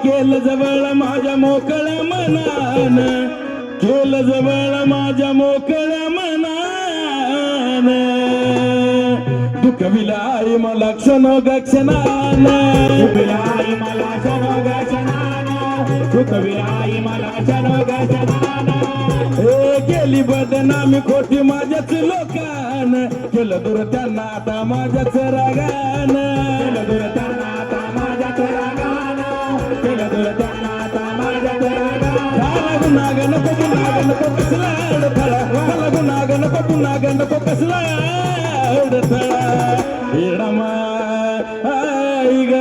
केल जवळ माझ्या मोकळ्या मनान, केल जवळ माझ्या मोकळ्या मनान, दुखविलाई मला क्षणोक्षणान, दुखविलाई मला क्षणोक्षणान, दुखविलाई मला क्षणोक्षणान. केली बदनामी खोटी माझ्याच लोकान, केलं दूर त्यांना आता माझ्याच रागान, केलं दूर त्यांना आता माझ्याच रागान, केलं दूर त्यांना आता माझ्याच रागान. गुन्हाग नको गुन्हाग नको कसला अडथळा, मला गुन्हाग नको गुन्हाग नको कसला अडथळा. येडमा आई ग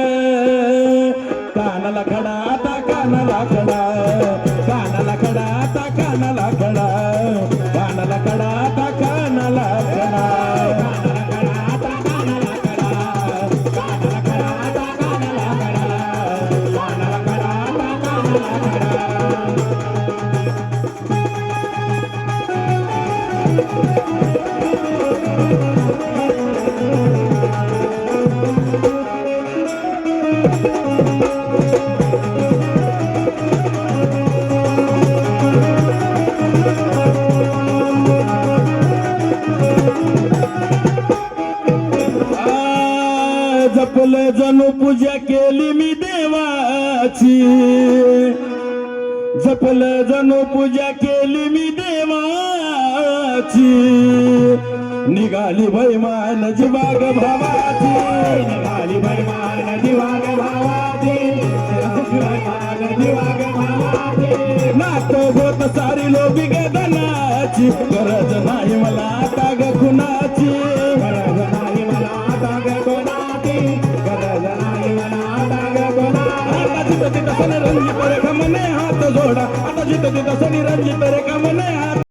कानाला खडा आता कानाला खडा, कानाला खडा आता कानाला खडा, कानाला खडा आता कानाला खडा, कानाला खडा आता कानाला खडा, कानाला खडा आता कानाला खडा, कानाला खडा आता कानाला जपलं जणू पूजा केली मी देवाची, जपलं जणू पूजा केली मी देवाची, निघाली बैमान जीवाग भावाची, निघाली बैमान जीवाग भावाची, बैमान जीवाग भावाची. नात होत सारी लोभी गदनाची, गरज नाही मला आता ग खुनाची, गरज नाही मला आता ग कोणाची, गरज नाही मला आता ग कोणाची. आता जिथं तिथं सण रंजित रेखा मने हात जोडा, आता जिथं तिथं सण रंजित रेखा मने हात